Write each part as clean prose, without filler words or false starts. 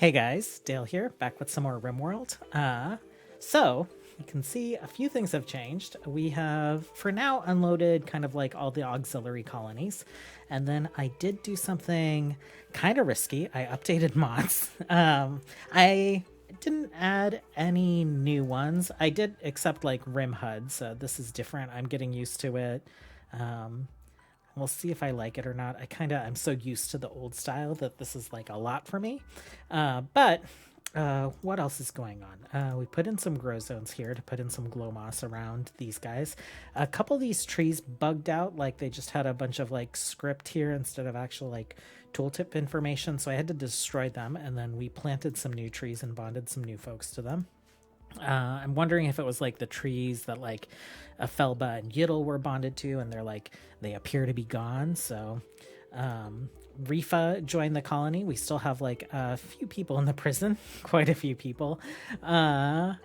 Hey guys, Dale here, back with some more Rimworld. So you can see a few things have changed. We have, for now, unloaded kind of like all the auxiliary colonies, and then I did do something kind of risky. I updated mods. I didn't add any new ones. I did accept like Rim HUD, so this is different. I'm getting used to it. Um, We'll see if I like it or not. I'm so used to the old style that this is like a lot for me. But what else is going on? We put in some grow zones here to put in some glow moss around these guys. A couple of these trees bugged out, like they just had a bunch of like script here instead of actual like tooltip information. So I had to destroy them, and then we planted some new trees and bonded some new folks to them. I'm wondering if it was like the trees that like Felba and Yiddle were bonded to, and they appear to be gone. So Rifa joined the colony. We still have like a few people in the prison, quite a few people. And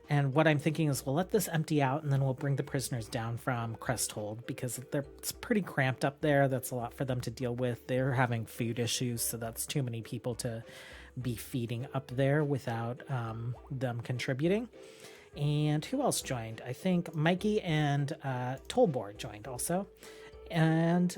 what I'm thinking is we'll let this empty out, and then we'll bring the prisoners down from Cresthold because it's pretty cramped up there. That's a lot for them to deal with. They're having food issues, so that's too many people to be feeding up there without them contributing. And who else joined? I think Mikey and Tolbor joined also. And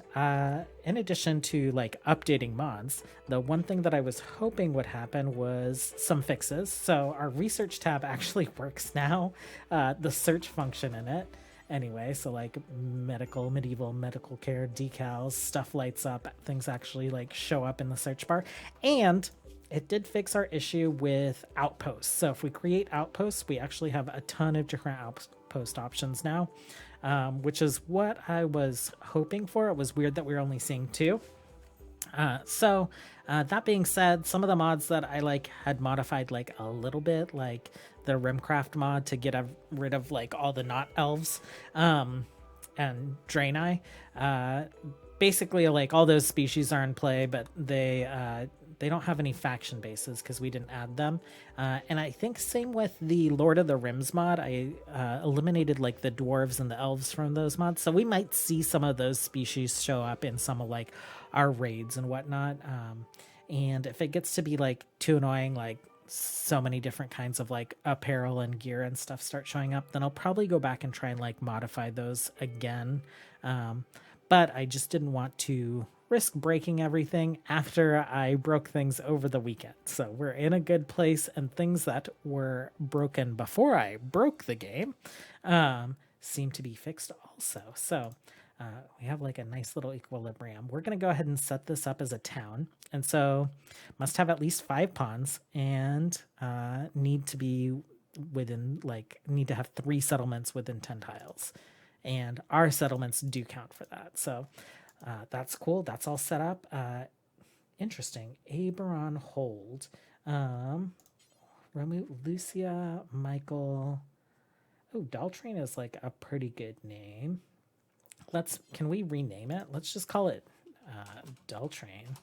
in addition to like updating mods, the one thing that I was hoping would happen was some fixes. So our research tab actually works now, the search function in it. Anyway, so like medieval medical care decals, stuff lights up, things actually like show up in the search bar. And it did fix our issue with outposts. So if we create outposts, we actually have a ton of different outpost options now, which is what I was hoping for. It was weird that we were only seeing two. So that being said, some of the mods that I like had modified like a little bit, like the Rimcraft mod to get rid of like all the not elves and Draenei. Basically, like all those species are in play, but they don't have any faction bases because we didn't add them. And I think same with the Lord of the Rims mod. I eliminated like the dwarves and the elves from those mods. So we might see some of those species show up in some of like our raids and whatnot. And if it gets to be like too annoying, like so many different kinds of like apparel and gear and stuff start showing up, then I'll probably go back and try and like modify those again. But I just didn't want to risk breaking everything after I broke things over the weekend. So we're in a good place, and things that were broken before I broke the game seem to be fixed also. So we have like a nice little equilibrium. We're going to go ahead and set this up as a town. And so must have at least 5 pawns and need to have 3 settlements within 10 tiles. And our settlements do count for that. So that's cool. That's all set up. Interesting. Aberon Hold. Lucia, Michael. Oh, Daltrain is like a pretty good name. Can we rename it? Let's just call it Daltrain.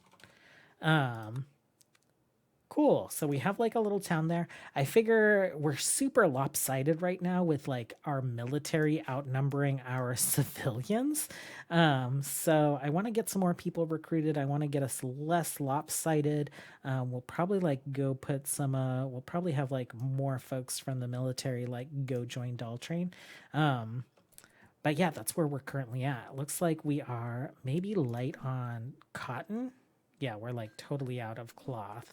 Cool. So we have like a little town there. I figure we're super lopsided right now with like our military outnumbering our civilians. So I want to get some more people recruited. I want to get us less lopsided. We'll probably like go put some, we'll probably have like more folks from the military like go join Daltrain. But yeah, that's where we're currently at. It looks like we are maybe light on cotton. Yeah, we're like totally out of cloth.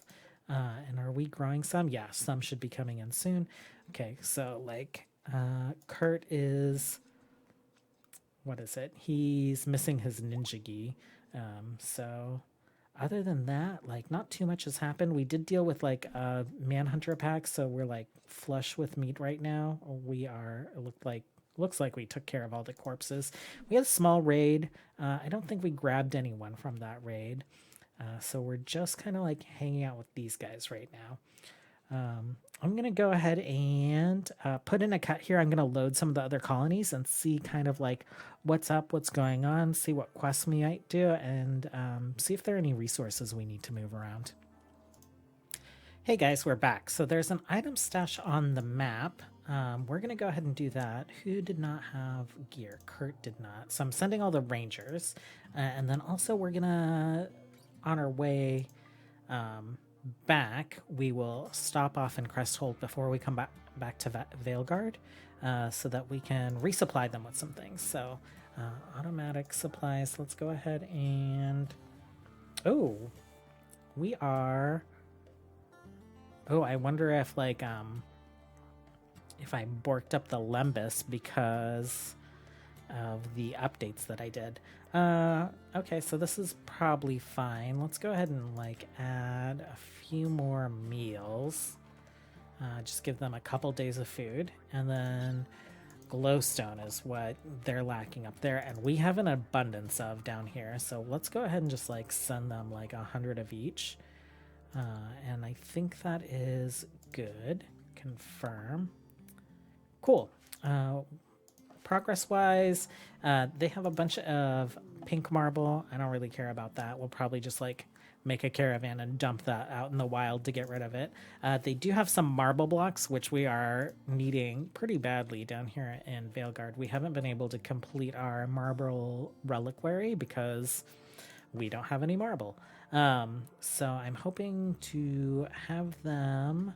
And are we growing some? Yeah, some should be coming in soon. Okay, so like Kurt is, what is it? He's missing his ninja gi. So other than that, like not too much has happened. We did deal with like a manhunter pack, so we're like flush with meat right now. Looks like we took care of all the corpses. We had a small raid. I don't think we grabbed anyone from that raid. So we're just kind of like hanging out with these guys right now. I'm going to go ahead and put in a cut here. I'm going to load some of the other colonies and see kind of like what's up, what's going on, see what quests we might do, and see if there are any resources we need to move around. Hey guys, we're back. So there's an item stash on the map. We're going to go ahead and do that. Who did not have gear? Kurt did not. So I'm sending all the rangers. And then also we're going to, on our way, back, we will stop off in Cresthold before we come back to Valegard, so that we can resupply them with some things. So, automatic supplies. Let's go ahead and... Oh, we are... Oh, I wonder if, like, if I borked up the Lembus because of the updates that I did. Okay, so this is probably fine. Let's go ahead and, like, add a few more meals. Just give them a couple days of food. And then glowstone is what they're lacking up there. And we have an abundance of down here. So let's go ahead and just, like, send them, like, 100 of each. And I think that is good. Confirm. Cool. Progress-wise, they have a bunch of pink marble. I don't really care about that. We'll probably just, like, make a caravan and dump that out in the wild to get rid of it. They do have some marble blocks, which we are needing pretty badly down here in Valegard. We haven't been able to complete our marble reliquary because we don't have any marble. So I'm hoping to have them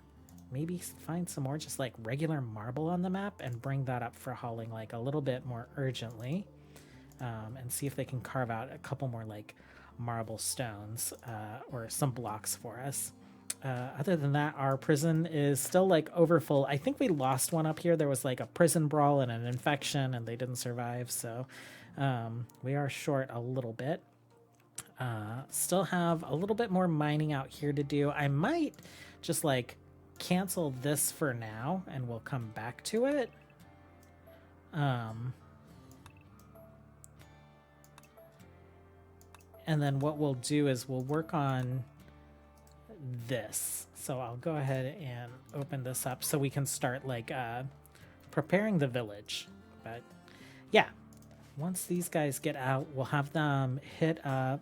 maybe find some more just like regular marble on the map and bring that up for hauling like a little bit more urgently, and see if they can carve out a couple more like marble stones or some blocks for us. Other than that, our prison is still like overfull. I think we lost one up here. There was like a prison brawl and an infection and they didn't survive. So we are short a little bit. Still have a little bit more mining out here to do. I might just like cancel this for now and we'll come back to it. And then what we'll do is we'll work on this. So I'll go ahead and open this up so we can start like preparing the village. But yeah, once these guys get out, we'll have them hit up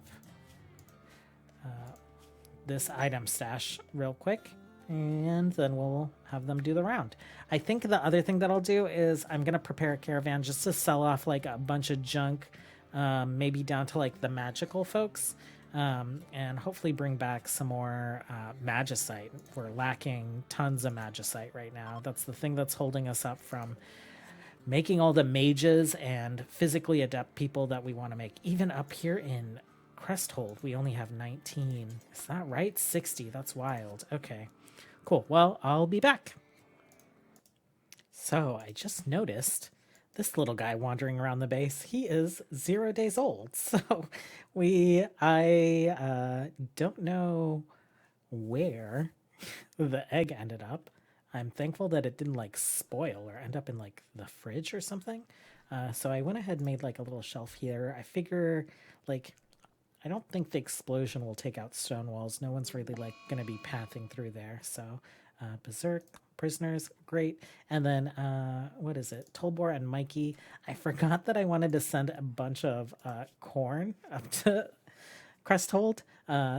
this item stash real quick, and then we'll have them do the round. I think the other thing that I'll do is I'm going to prepare a caravan just to sell off like a bunch of junk, maybe down to like the magical folks, and hopefully bring back some more magicite. We're lacking tons of magicite right now. That's the thing that's holding us up from making all the mages and physically adept people that we want to make. Even up here in Cresthold, we only have 19. Is that right? 60. That's wild. Okay, cool. Well, I'll be back. So I just noticed this little guy wandering around the base. He is 0 days old. So I don't know where the egg ended up. I'm thankful that it didn't like spoil or end up in like the fridge or something. So I went ahead and made like a little shelf here. I figure like, I don't think the explosion will take out stone walls. No one's really like going to be pathing through there. So Berserk, prisoners, great. And then what is it? Tolbor and Mikey. I forgot that I wanted to send a bunch of corn up to Cresthold.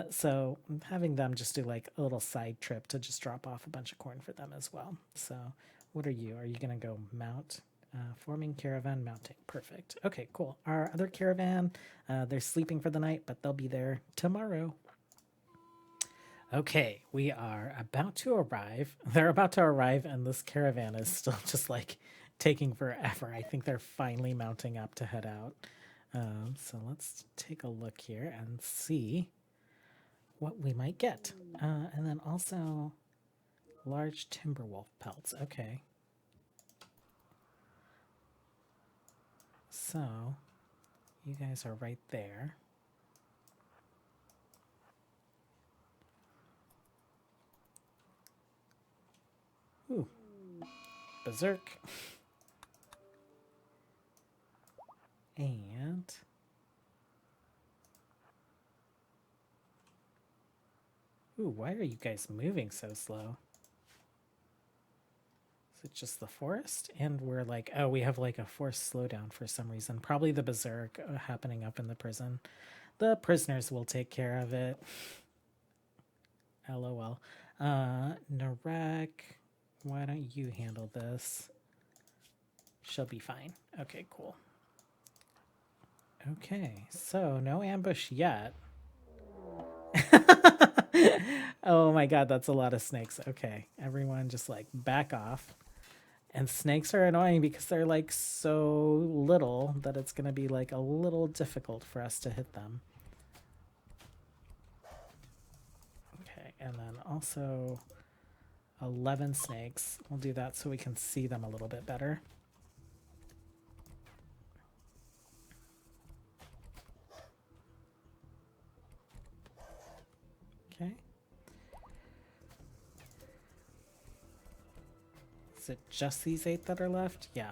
So having them just do like a little side trip to just drop off a bunch of corn for them as well. So what are you? Are you going to go mount? Forming caravan mounting. Perfect. Okay, cool. Our other caravan, they're sleeping for the night, but they'll be there tomorrow. Okay, we are about to arrive. They're about to arrive, and this caravan is still just like taking forever. I think they're finally mounting up to head out. So let's take a look here and see what we might get. And then also large timber wolf pelts. Okay. So you guys are right there. Ooh. Berserk. And ooh, why are you guys moving so slow? Is it just the forest? And we're like, oh, we have like a forced slowdown for some reason. Probably the berserk happening up in the prison. The prisoners will take care of it. LOL. Narek, why don't you handle this? She'll be fine. Okay, cool. Okay, so no ambush yet. Oh my god, that's a lot of snakes. Okay, everyone just like back off. And snakes are annoying because they're like so little that it's going to be like a little difficult for us to hit them. Okay, and then also 11 snakes. We'll do that so we can see them a little bit better. Okay. Is it just these 8 that are left? Yeah.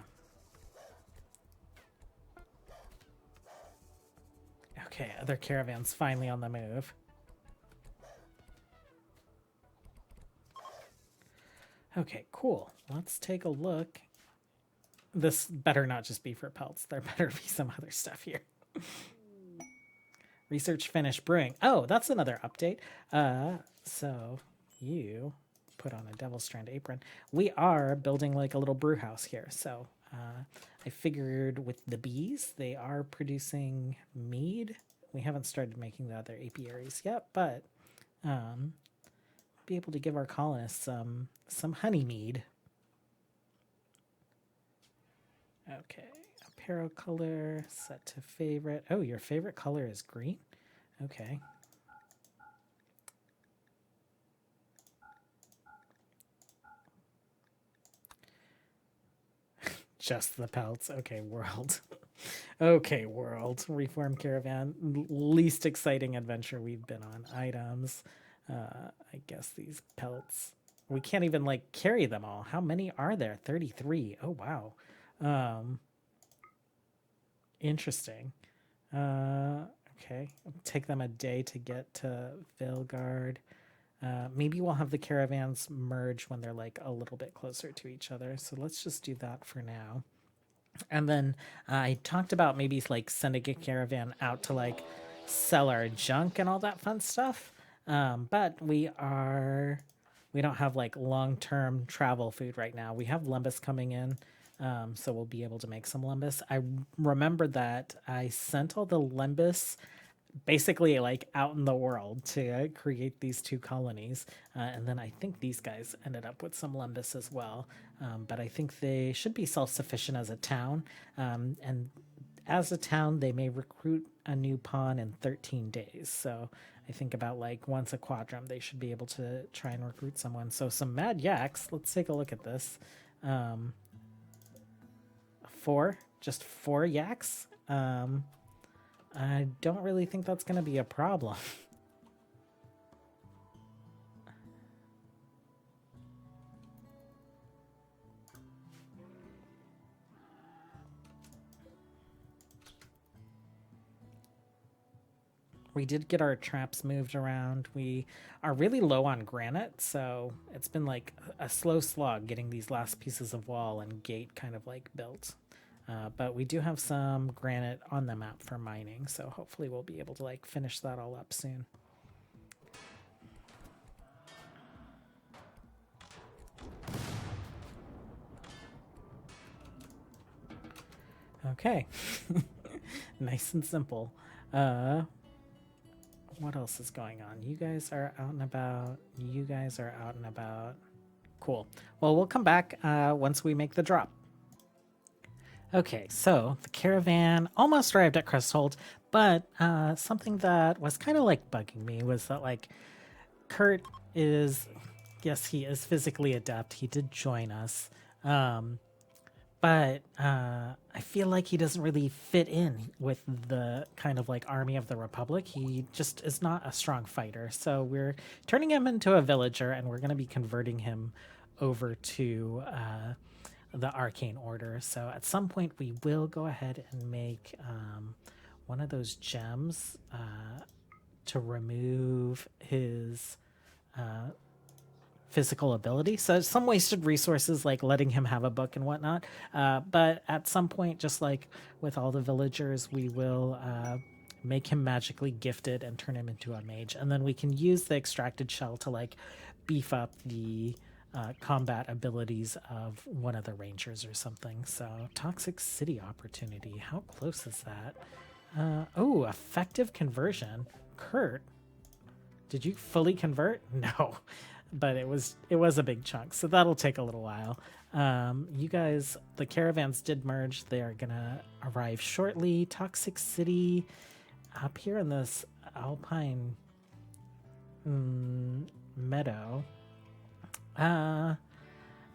Okay, other caravans finally on the move. Okay, cool. Let's take a look. This better not just be for pelts. There better be some other stuff here. Research finished brewing. Oh, that's another update. So you put on a Devil Strand apron. We are building like a little brew house here. So I figured with the bees, they are producing mead. We haven't started making the other apiaries yet, but be able to give our colonists some honey mead. Okay, apparel color set to favorite. Oh, your favorite color is green? Okay. Just the pelts. Okay, world. Okay, world. Reform caravan. Least exciting adventure we've been on. Items. I guess these pelts. We can't even like carry them all. How many are there? 33. Oh wow. Interesting. Okay. It'll take them a day to get to Valegard. Maybe we'll have the caravans merge when they're like a little bit closer to each other. So let's just do that for now. And then I talked about maybe like sending a caravan out to like sell our junk and all that fun stuff. But we don't have like long-term travel food right now. We have lumbus coming in. So we'll be able to make some lumbus. I remembered that I sent all the lumbus basically like out in the world to create these 2 colonies. And then I think these guys ended up with some lumbus as well. But I think they should be self-sufficient as a town. And as a town, they may recruit a new pawn in 13 days. So I think about like once a quadrum, they should be able to try and recruit someone. So some mad yaks. Let's take a look at this. 4, just 4 yaks. I don't really think that's going to be a problem. We did get our traps moved around. We are really low on granite, so it's been like a slow slog getting these last pieces of wall and gate kind of like built. But we do have some granite on the map for mining, so hopefully we'll be able to like finish that all up soon. Okay. Nice and simple. What else is going on? You guys are out and about. You guys are out and about. Cool. Well, we'll come back once we make the drop. Okay, so the caravan almost arrived at Cresthold, but something that was kind of like bugging me was that like Kurt is, yes, he is physically adept. He did join us, but I feel like he doesn't really fit in with the kind of like army of the Republic. He just is not a strong fighter. So we're turning him into a villager, and we're going to be converting him over to the Arcane Order. So at some point we will go ahead and make one of those gems to remove his physical ability. So some wasted resources like letting him have a book and whatnot. But at some point, just like with all the villagers, we will make him magically gifted and turn him into a mage. And then we can use the extracted shell to like beef up the combat abilities of one of the rangers or something. So toxic city opportunity. How close is that? Oh, effective conversion. Kurt. Did you fully convert? No, but it was a big chunk, so that'll take a little while. You guys, the caravans did merge. They are gonna arrive shortly. Toxic City, up here in this alpine meadow.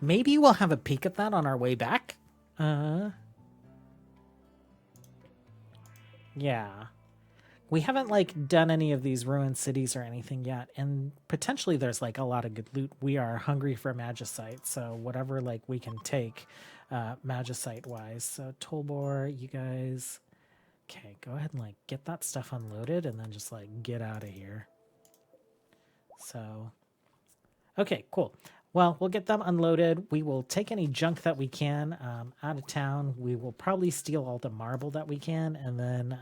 Maybe we'll have a peek at that on our way back. Yeah. We haven't like done any of these ruined cities or anything yet, and potentially there's like a lot of good loot. We are hungry for magicite, so whatever like we can take magicite wise. So Tolbor, you guys, okay, go ahead and like get that stuff unloaded and then just like get out of here. So okay, cool. Well, we'll get them unloaded. We will take any junk that we can out of town. We will probably steal all the marble that we can, and then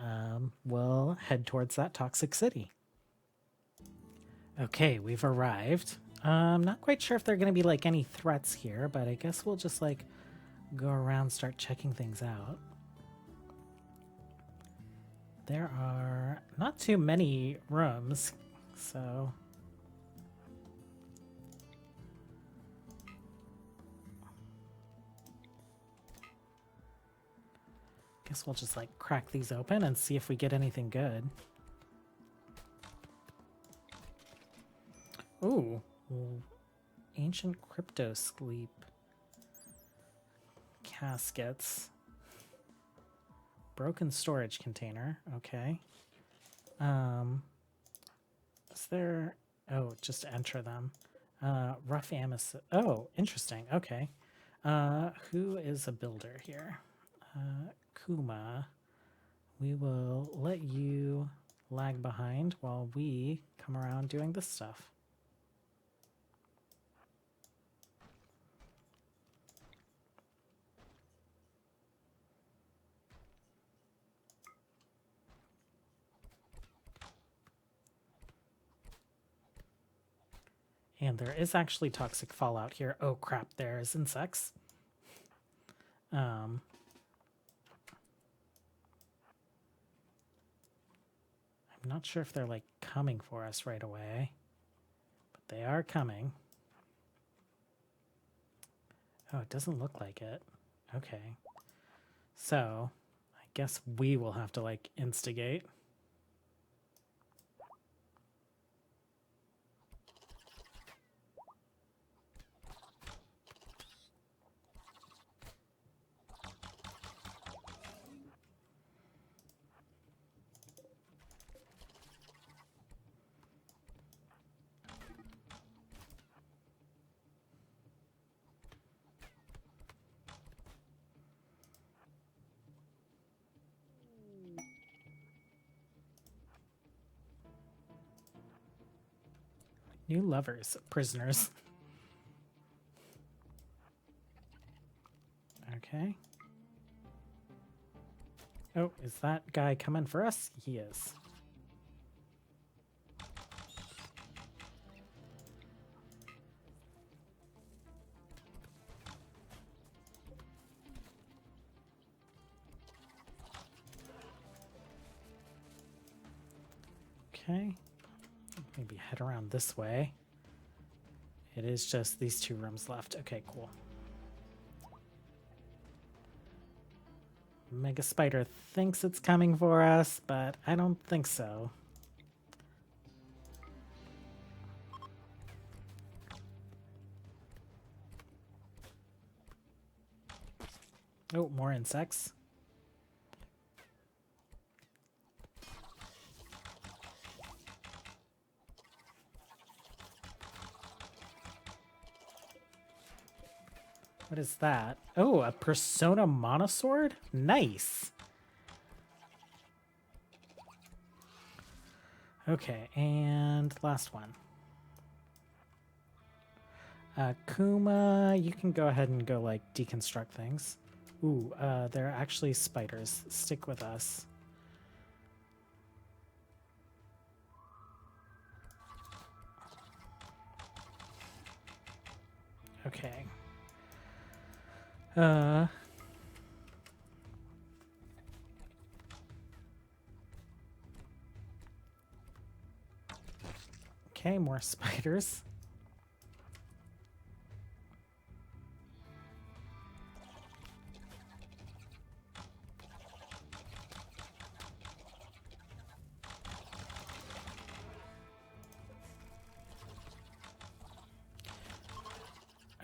we'll head towards that toxic city. Okay, we've arrived. I'm not quite sure if there are going to be like any threats here, but I guess we'll just like go around, start checking things out. There are not too many rooms, so... guess we'll just like crack these open and see if we get anything good. Ooh, ancient crypto sleep caskets, broken storage container. Okay. Is there? Oh, just enter them. Rough amethyst. Oh, interesting. Okay. Who is a builder here? Kuma, we will let you lag behind while we come around doing this stuff. And there is actually toxic fallout here. Oh crap, there's insects. I'm not sure if they're like coming for us right away, but they are coming. Oh, it doesn't look like it. Okay. So I guess we will have to like instigate. New lovers, prisoners. Okay. Oh, is that guy coming for us? He is. Okay. Maybe head around this way. It is just these two rooms left. Okay, cool. Mega Spider thinks it's coming for us, but I don't think so. Oh, more insects. What is that? Oh, a Persona Monosword? Nice. Okay, and last one. Kuma, you can go ahead and go like deconstruct things. Ooh, there are actually spiders. Stick with us. Okay. Okay, more spiders.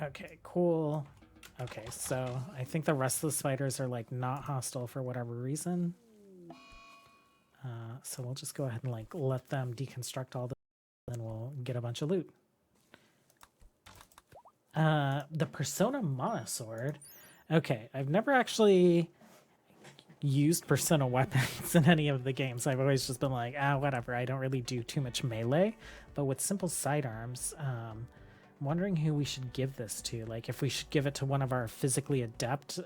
Okay, cool. Okay, so I think the rest of the spiders are like not hostile for whatever reason. So we'll just go ahead and like let them deconstruct all this, then we'll get a bunch of loot. The Persona Monosword. Okay, I've never actually used Persona weapons in any of the games. I've always just been like, whatever, I don't really do too much melee. But with simple sidearms, I'm wondering who we should give this to. Like, if we should give it to one of our physically adept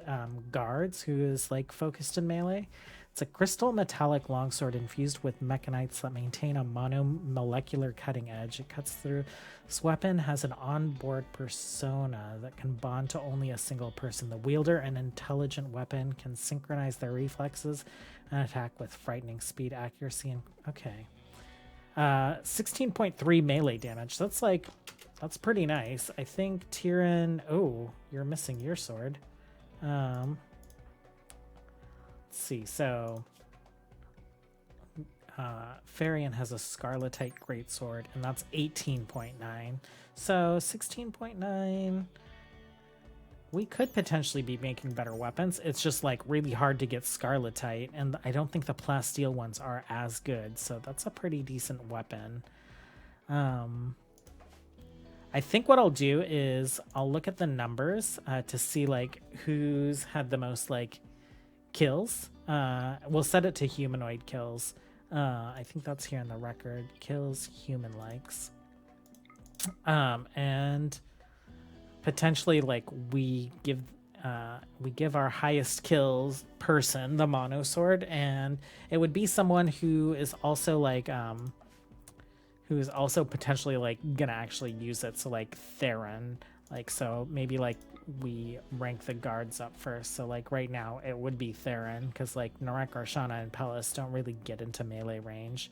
guards who is like focused in melee. It's a crystal metallic longsword infused with mechanites that maintain a monomolecular cutting edge. It cuts through. This weapon has an onboard persona that can bond to only a single person. The wielder, an intelligent weapon, can synchronize their reflexes and attack with frightening speed, accuracy, and... Okay. 16.3 melee damage. That's pretty nice. I think Tyrion... Oh, you're missing your sword. Let's see. So, Farion has a Scarletite Greatsword, and that's 18.9. So 16.9. We could potentially be making better weapons. It's just like really hard to get Scarletite, and I don't think the plasteel ones are as good. So that's a pretty decent weapon. I think what I'll do is I'll look at the numbers to see like who's had the most like kills. We'll set it to humanoid kills. I think that's here in the record. Kills human likes. And potentially like we give our highest kills person the mono sword, and it would be someone who is also like who is also potentially like gonna actually use it. So like Theron, like, so maybe like we rank the guards up first. So like right now it would be Theron, because like Narek, Arshana, and Pellis don't really get into melee range.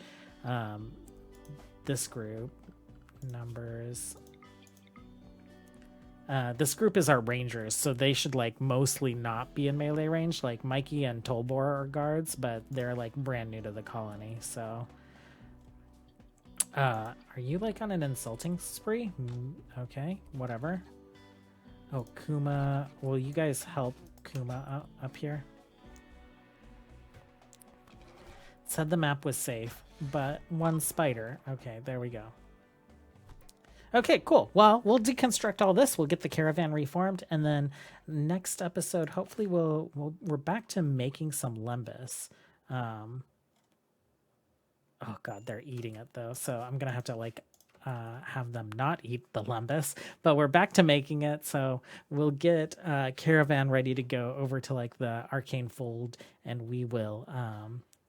This group numbers. This group is our rangers, so they should like mostly not be in melee range. Like Mikey and Tolbor are guards, but they're like brand new to the colony. So are you like on an insulting spree? Okay, whatever. Oh, Kuma. Will you guys help Kuma up here? It said the map was safe, but one spider. Okay, there we go. Okay, cool. Well, we'll deconstruct all this. We'll get the caravan reformed, and then next episode, hopefully, we're back to making some lembas. Oh god, they're eating it though, so I'm gonna have to like have them not eat the lembas. But we're back to making it, so we'll get caravan ready to go over to like the arcane fold, and we will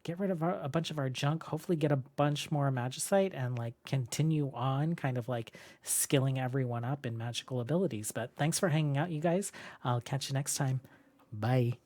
get rid of a bunch of our junk, hopefully get a bunch more magicite, and like continue on kind of like skilling everyone up in magical abilities. But thanks for hanging out, you guys. I'll catch you next time. Bye.